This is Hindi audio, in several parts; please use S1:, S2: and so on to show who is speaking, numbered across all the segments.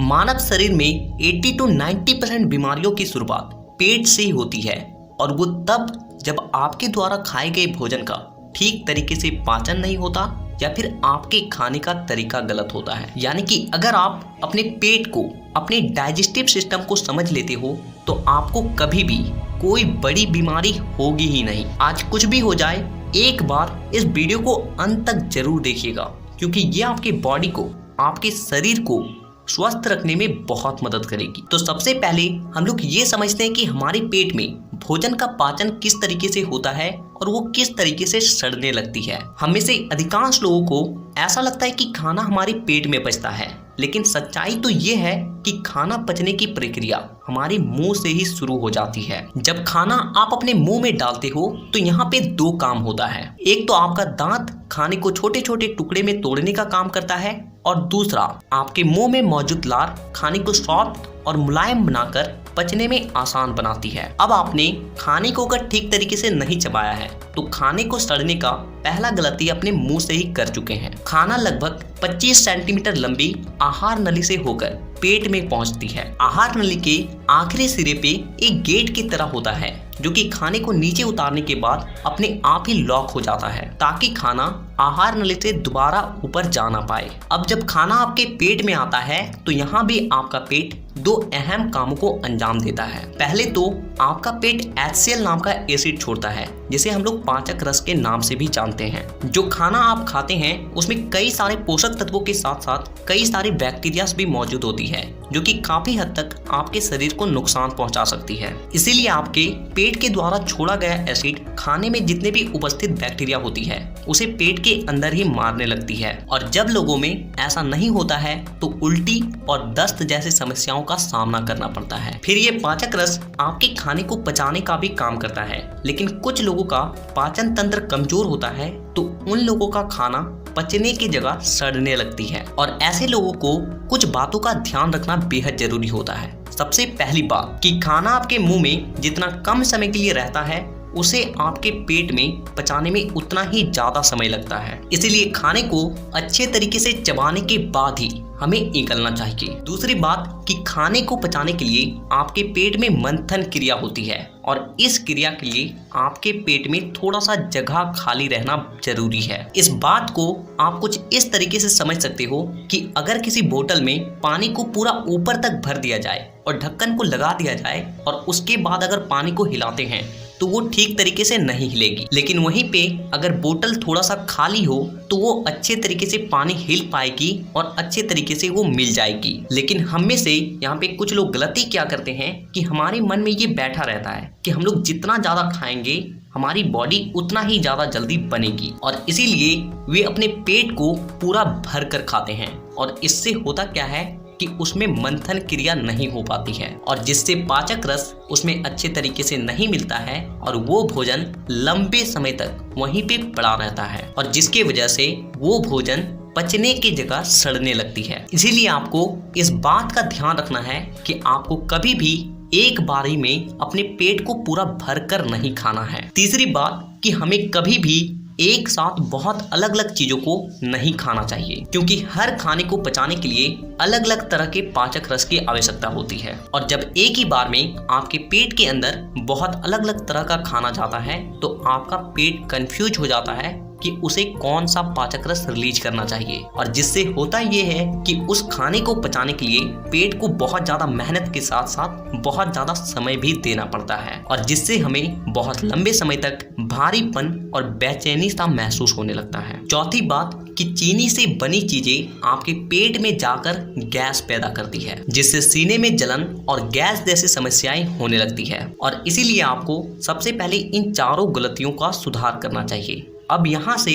S1: मानव शरीर में 80 to 90% बीमारियों की शुरुआत पेट से ही होती है और वो तब जब आपके द्वारा खाए गए भोजन का ठीक तरीके से पाचन नहीं होता या फिर आपके खाने का तरीका गलत होता है। यानी कि अगर आप अपने पेट को, अपने डाइजेस्टिव सिस्टम को समझ लेते हो तो आपको कभी भी कोई बड़ी बीमारी होगी ही नहीं। आज कुछ भी हो जाए, एक बार इस वीडियो को अंत तक जरूर देखिएगा क्योंकि ये आपके बॉडी को, आपके शरीर को स्वस्थ रखने में बहुत मदद करेगी। तो सबसे पहले हम लोग ये समझते हैं कि हमारे पेट में भोजन का पाचन किस तरीके से होता है और वो किस तरीके से सड़ने लगती है। हम में से अधिकांश लोगों को ऐसा लगता है कि खाना हमारे पेट में पचता है, लेकिन सच्चाई तो ये है कि खाना पचने की प्रक्रिया हमारे मुंह से ही शुरू हो जाती है। जब खाना आप अपने मुंह में डालते हो तो यहाँ पे दो काम होता है। एक तो आपका दांत खाने को छोटे छोटे टुकड़े में तोड़ने का काम करता है और दूसरा आपके मुंह में मौजूद लार खाने को सॉफ्ट और मुलायम बनाकर पचने में आसान बनाती है। अब आपने खाने को अगर ठीक तरीके से नहीं चबाया है तो खाने को सड़ने का पहला गलती अपने मुंह से ही कर चुके हैं। खाना लगभग 25 सेंटीमीटर लंबी आहार नली से होकर पेट में पहुंचती है। आहार नली के आखिरी सिरे पे एक गेट की तरह होता है जो कि खाने को नीचे उतारने के बाद अपने आप ही लॉक हो जाता है ताकि खाना आहार नली से दोबारा ऊपर जा ना पाए। अब जब खाना आपके पेट में आता है तो यहाँ भी आपका पेट दो अहम कामों को अंजाम देता है। पहले तो आपका पेट HCl नाम का एसिड छोड़ता है जिसे हम लोग पाचक रस के नाम से भी जानते हैं। जो खाना आप खाते हैं उसमें कई सारे पोषक तत्वों के साथ साथ कई सारे बैक्टीरियाज भी मौजूद होती है जो कि काफी हद तक आपके शरीर को नुकसान पहुंचा सकती है। इसीलिए आपके पेट के द्वारा छोड़ा गया एसिड खाने में जितने भी उपस्थित बैक्टीरिया होती है उसे पेट के अंदर ही मारने लगती है। और जब लोगों में ऐसा नहीं होता है तो उल्टी और दस्त जैसी समस्याओं का सामना करना पड़ता है। फिर ये पाचक रस आपके खाने को पचाने का भी काम करता है, लेकिन कुछ लोगों का पाचन तंत्र कमजोर होता है तो उन लोगों का खाना पचने की जगह सड़ने लगती है। और ऐसे लोगों को कुछ बातों का ध्यान रखना बेहद जरूरी होता है। सबसे पहली बात कि खाना आपके मुंह में जितना कम समय के लिए रहता है उसे आपके पेट में पचाने में उतना ही ज्यादा समय लगता है। इसीलिए खाने को अच्छे तरीके से चबाने के बाद ही हमें निगलना चाहिए। दूसरी बात कि खाने को पचाने के लिए आपके पेट में मंथन क्रिया होती है और इस क्रिया के लिए आपके पेट में थोड़ा सा जगह खाली रहना जरूरी है। इस बात को आप कुछ इस तरीके से समझ सकते हो कि अगर किसी बोतल में पानी को पूरा ऊपर तक भर दिया जाए और ढक्कन को लगा दिया जाए और उसके बाद अगर पानी को हिलाते हैं तो वो ठीक तरीके से नहीं हिलेगी, लेकिन वहीं पे अगर बोतल थोड़ा सा खाली हो तो वो अच्छे तरीके से पानी हिल पाएगी और अच्छे तरीके से वो मिल जाएगी। लेकिन हम में से यहाँ पे कुछ लोग गलती क्या करते हैं कि हमारे मन में ये बैठा रहता है कि हम लोग जितना ज्यादा खाएंगे हमारी बॉडी उतना ही ज्यादा जल्दी बनेगी और इसीलिए वे अपने पेट को पूरा भर कर खाते हैं। और इससे होता क्या है कि उसमें मंथन क्रिया नहीं हो पाती है और जिससे पाचक रस उसमें अच्छे तरीके से नहीं मिलता है और वो भोजन लंबे समय तक वहीं पे पड़ा रहता है और जिसकी वजह से वो भोजन पचने की जगह सड़ने लगती है। इसीलिए आपको इस बात का ध्यान रखना है कि आपको कभी भी एक बारी में अपने पेट को पूरा भर कर नहीं खाना है। तीसरी बात कि हमें कभी भी एक साथ बहुत अलग अलग चीजों को नहीं खाना चाहिए क्योंकि हर खाने को पचाने के लिए अलग अलग तरह के पाचक रस की आवश्यकता होती है। और जब एक ही बार में आपके पेट के अंदर बहुत अलग अलग तरह का खाना जाता है तो आपका पेट कंफ्यूज हो जाता है कि उसे कौन सा पाचक रस रिलीज करना चाहिए। और जिससे होता ये है कि उस खाने को पचाने के लिए पेट को बहुत ज्यादा मेहनत के साथ साथ बहुत ज्यादा समय भी देना पड़ता है और जिससे हमें बहुत लंबे समय तक भारीपन और बेचैनी सा महसूस होने लगता है। चौथी बात कि चीनी से बनी चीजें आपके पेट में जाकर गैस पैदा करती है जिससे सीने में जलन और गैस जैसी समस्याएं होने लगती है। और इसीलिए आपको सबसे पहले इन चारों गलतियों का सुधार करना चाहिए। अब यहाँ से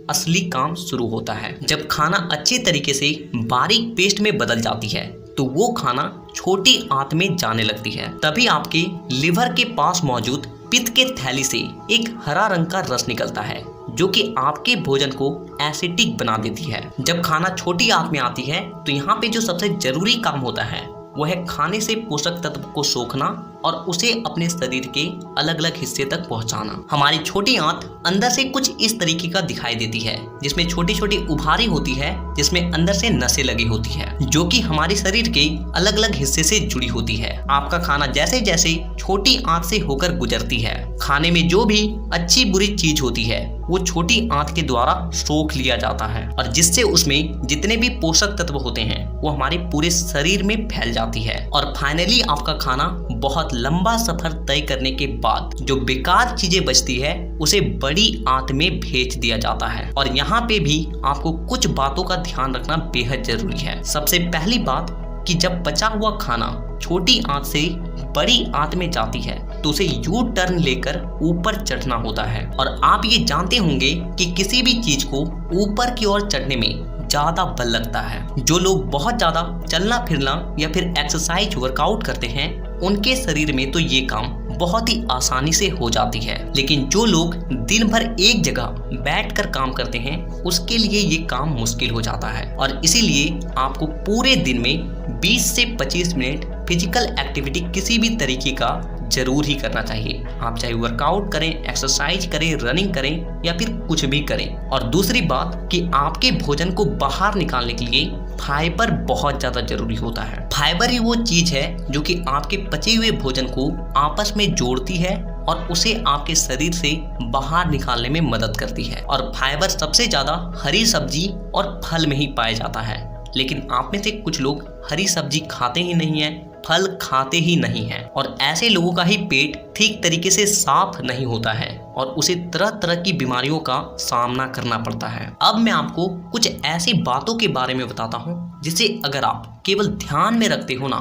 S1: असली काम शुरू होता है। जब खाना अच्छे तरीके से बारीक पेस्ट में बदल जाती है तो वो खाना छोटी आंत में जाने लगती है। तभी आपके लिवर के पास मौजूद पित्त के थैली से एक हरा रंग का रस निकलता है जो कि आपके भोजन को एसिडिक बना देती है। जब खाना छोटी आंत में आती है तो यहाँ पे जो सबसे जरूरी काम होता है वो है खाने से पोषक तत्व को सोखना और उसे अपने शरीर के अलग अलग हिस्से तक पहुंचाना। हमारी छोटी आंत अंदर से कुछ इस तरीके का दिखाई देती है, जिसमें छोटी छोटी उभारी होती है, जिसमें अंदर से नसें लगी होती है, जो कि हमारे शरीर के अलग अलग हिस्से से जुड़ी होती है। आपका खाना जैसे जैसे छोटी आंत से होकर गुजरती है, खाने में जो भी अच्छी बुरी चीज होती है वो छोटी आंत के द्वारा सोख लिया जाता है, और जिससे उसमें जितने भी पोषक तत्व होते हैं वो हमारे पूरे शरीर में फैल जाती है। और फाइनली आपका खाना बहुत लंबा सफर तय करने के बाद जो बेकार चीजें बचती है उसे बड़ी आंत में भेज दिया जाता है। और यहाँ पे भी आपको कुछ बातों का ध्यान रखना बेहद जरूरी है। सबसे पहली बात कि जब बचा हुआ खाना छोटी आंत से बड़ी आंत में जाती है तो उसे यू टर्न लेकर ऊपर चढ़ना होता है। और आप ये जानते होंगे कि किसी भी चीज को ऊपर की ओर चढ़ने में ज्यादा बल लगता है। जो लोग बहुत ज्यादा चलना फिरना या फिर एक्सरसाइज वर्कआउट करते हैं उनके शरीर में तो ये काम बहुत ही आसानी से हो जाती है, लेकिन जो लोग दिन भर एक जगह बैठकर काम करते हैं उसके लिए ये काम मुश्किल हो जाता है। और इसीलिए आपको पूरे दिन में 20 से 25 मिनट फिजिकल एक्टिविटी किसी भी तरीके का जरूर ही करना चाहिए। आप चाहे वर्कआउट करें, एक्सरसाइज करें, रनिंग करें या फिर कुछ भी करें। और दूसरी बात कि आपके भोजन को बाहर निकालने के लिए फाइबर बहुत ज्यादा जरूरी होता है। फाइबर ही वो चीज है जो कि आपके पचे हुए भोजन को आपस में जोड़ती है और उसे आपके शरीर से बाहर निकालने में मदद करती है। और फाइबर सबसे ज्यादा हरी सब्जी और फल में ही पाया जाता है, लेकिन आप में से कुछ लोग हरी सब्जी खाते ही नहीं है, फल खाते ही नहीं है, और ऐसे लोगों का ही पेट ठीक तरीके से साफ नहीं होता है और उसे तरह तरह की बीमारियों का सामना करना पड़ता है। अब मैं आपको कुछ ऐसी बातों के बारे में बताता हूँ जिसे अगर आप केवल ध्यान में रखते हो ना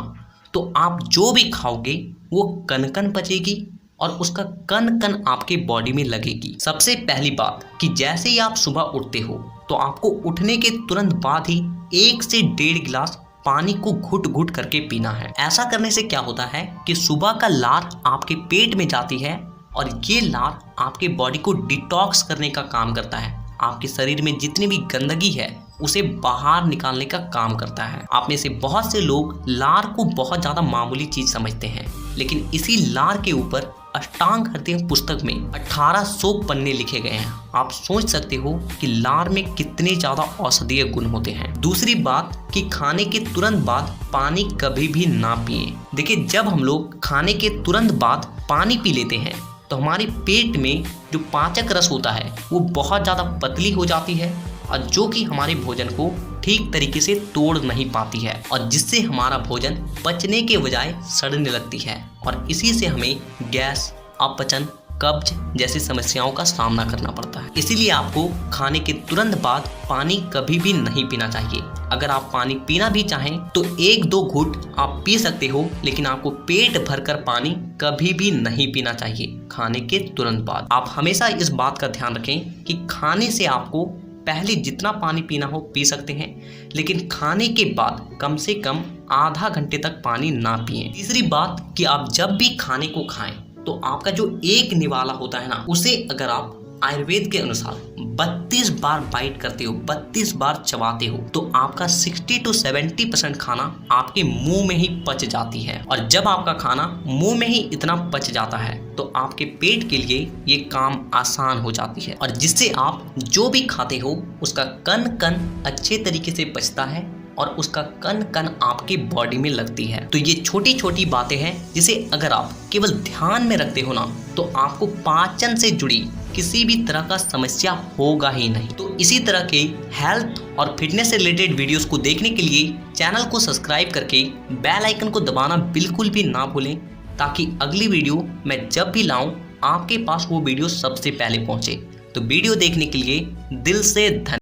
S1: तो आप जो भी खाओगे वो कन कन पचेगी और उसका कन कन आपके बॉडी में लगेगी। सबसे पहली बात कि जैसे ही आप सुबह उठते हो तो आपको उठने के तुरंत बाद ही 1 से 1.5 गिलास पानी को घुट घुट करके पीना है। ऐसा करने से क्या होता है कि सुबह का लार आपके पेट में जाती है और ये लार आपके बॉडी को डिटॉक्स करने का काम करता है। आपके शरीर में जितनी भी गंदगी है उसे बाहर निकालने का काम करता है। आप में से बहुत से लोग लार को बहुत ज़्यादा मामूली चीज़ समझते हैं, लेकिन इसी लार के ऊपर अष्टांग हृदय पुस्तक में 1800 पन्ने लिखे गए हैं। आप सोच सकते हो कि लार में कितने ज़्यादा औषधीय गुण होते हैं। दूसरी बात कि खाने के तुरंत बाद पानी कभी भी ना पिए। देखिए, जब हम लोग खाने के तुरंत बाद पानी पी लेते हैं तो हमारे पेट में जो पाचक रस होता है वो बहुत ज़्यादा पतली हो जाती है और जो कि हमारे भोजन को ठीक तरीके से तोड़ नहीं पाती है, और जिससे हमारा भोजन पचने के बजाय सड़ने लगती है और इसी से हमें गैस, अपचन, कब्ज जैसी समस्याओं का सामना करना पड़ता है। इसीलिए आपको खाने के तुरंत बाद पानी कभी भी नहीं पीना चाहिए। अगर आप पानी पीना भी चाहें तो 1-2 घूंट आप पी सकते हो, लेकिन आपको पेट भरकर पानी कभी भी नहीं पीना चाहिए खाने के तुरंत बाद। आप हमेशा इस बात का ध्यान रखें कि खाने से आपको पहले जितना पानी पीना हो पी सकते हैं, लेकिन खाने के बाद कम से कम आधा घंटे तक पानी ना पिएं। तीसरी बात कि आप जब भी खाने को खाएं तो आपका जो एक निवाला होता है ना, उसे अगर आप आयुर्वेद के अनुसार 32 बार बाइट करते हो, 32 बार चबाते हो, तो आपका 60 to 70% खाना आपके मुंह में ही पच जाती है। और जब आपका खाना मुंह में ही इतना पच जाता है तो आपके पेट के लिए ये काम आसान हो जाती है, और जिससे आप जो भी खाते हो उसका कण कण अच्छे तरीके से पचता है और उसका कण कण आपकी बॉडी में लगती है। तो ये छोटी छोटी बातें हैं जिसे अगर आप केवल ध्यान में रखते हो ना तो आपको पाचन से जुड़ी किसी भी तरह का समस्या होगा ही नहीं। तो इसी तरह के हेल्थ और फिटनेस से रिलेटेड वीडियोस को देखने के लिए चैनल को सब्सक्राइब करके बेल आइकन को दबाना बिल्कुल भी ना भूलें, ताकि अगली वीडियो मैं जब भी लाऊं आपके पास वो वीडियो सबसे पहले पहुंचे। तो वीडियो देखने के लिए दिल से धन्यवाद।